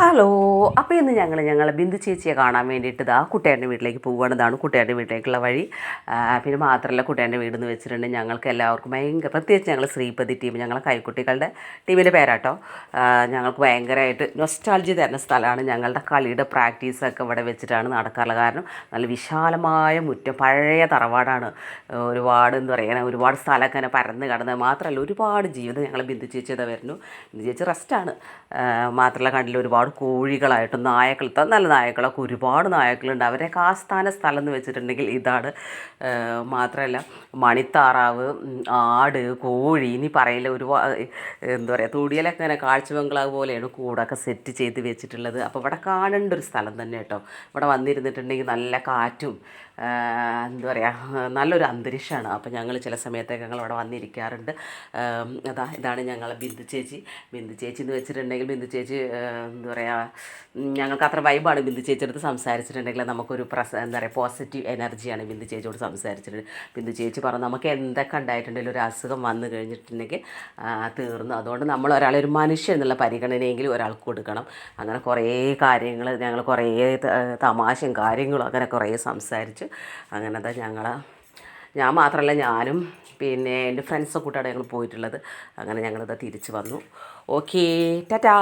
Hello. അപ്പോൾ ഇന്ന് ഞങ്ങൾ ബിന്ദു ചേച്ചിയെ കാണാൻ വേണ്ടിയിട്ട് ഇതാ കുട്ടേൻ്റെ വീട്ടിലേക്ക് പോവുകയാണ്. ഇതാണ് കുട്ടേൻ്റെ വീട്ടിലേക്കുള്ള വഴി. പിന്നെ മാത്രമല്ല കുട്ടേൻ്റെ വീടെന്ന് വെച്ചിട്ടുണ്ടെങ്കിൽ ഞങ്ങൾക്ക് എല്ലാവർക്കും ഭയങ്കര, പ്രത്യേകിച്ച് ഞങ്ങൾ ശ്രീപതി ടീം, ഞങ്ങളെ കൈക്കുട്ടികളുടെ ടീമിൻ്റെ പേരാട്ടോ. ഞങ്ങൾക്ക് ഭയങ്കരമായിട്ട് നൊസ്റ്റാൾജി തരുന്ന സ്ഥലമാണ്. ഞങ്ങളുടെ കളിയുടെ പ്രാക്ടീസൊക്കെ ഇവിടെ വെച്ചിട്ടാണ് നടക്കാറുള്ളത്. കാരണം നല്ല വിശാലമായ മുറ്റം, പഴയ തറവാടാണ്. ഒരുപാട് എന്താ പറയുക, ഒരുപാട് സ്ഥലമൊക്കെ ഇങ്ങനെ പരന്ന് കിടന്നത് മാത്രമല്ല, ഒരുപാട് ജീവിതം ഞങ്ങൾ ബിന്ദു ചേച്ചി ഇതാ വരുന്നു. ബിന്ദു ചേച്ചി റെസ്റ്റാണ്. മാത്രമല്ല കണ്ടില്ല, ഒരുപാട് കോഴികളായിട്ടും നായക്കൾ, നല്ല നായക്കളൊക്കെ ഒരുപാട് നായക്കളുണ്ട്. അവരെയൊക്കെ ആസ്ഥാന സ്ഥലം എന്ന് വെച്ചിട്ടുണ്ടെങ്കിൽ ഇതാണ്. മാത്രമല്ല മണിത്താറാവ്, ആട്, കോഴി, ഇനി പറയില്ല, ഒരുപാട് എന്താ പറയുക, തൊടിയിലൊക്കെ ഇങ്ങനെ കാഴ്ച ബംഗ്ലാവ് പോലെയാണ് കൂടൊക്കെ സെറ്റ് ചെയ്ത് വെച്ചിട്ടുള്ളത്. അപ്പോൾ ഇവിടെ കാണേണ്ട ഒരു സ്ഥലം തന്നെ കേട്ടോ. ഇവിടെ വന്നിരുന്നിട്ടുണ്ടെങ്കിൽ നല്ല കാറ്റും എന്താ പറയുക, നല്ലൊരു അന്തരീക്ഷമാണ്. അപ്പോൾ ഞങ്ങൾ ചില സമയത്തൊക്കെ ഞങ്ങൾ ഇവിടെ വന്നിരിക്കാറുണ്ട്. ഇതാണ് ഞങ്ങളെ ബിന്ദു ചേച്ചി. ബിന്ദു ചേച്ചി എന്ന് വെച്ചിട്ടുണ്ടെങ്കിൽ ബിന്ദു ചേച്ചി എന്താ പറയുക, ഞങ്ങൾക്ക് അത്ര വൈബാണ് ബിന്ദു ചേച്ചിയെടുത്ത് സംസാരിച്ചിട്ടുണ്ടെങ്കിൽ. നമുക്കൊരു എന്താ പറയുക, പോസിറ്റീവ് എനർജിയാണ് ബിന്ദു ചേച്ചിയോട് സംസാരിച്ചിട്ട്. ബിന്ദു ചേച്ചി പറഞ്ഞു നമുക്ക് എന്തൊക്കെ ഉണ്ടായിട്ടുണ്ടെങ്കിലും ഒരു അസുഖം വന്നു കഴിഞ്ഞിട്ടുണ്ടെങ്കിൽ തീർന്നു. അതുകൊണ്ട് നമ്മൾ ഒരാളെ ഒരു മനുഷ്യൻ എന്നുള്ള പരിഗണനയെങ്കിലും ഒരാൾക്ക് കൊടുക്കണം. അങ്ങനെ കുറേ കാര്യങ്ങൾ ഞങ്ങൾ കുറേ തമാശയും കാര്യങ്ങളും അങ്ങനെ കുറേ സംസാരിച്ചു. അങ്ങനെ അതാ ഞാൻ മാത്രമല്ല, ഞാനും പിന്നെ എൻ്റെ ഫ്രണ്ട്സൊക്കെ കൂട്ടാണ് ഞങ്ങൾ പോയിട്ടുള്ളത്. അങ്ങനെ ഞങ്ങളിത് തിരിച്ച് വന്നു. ഓക്കേ, ടാറ്റാ.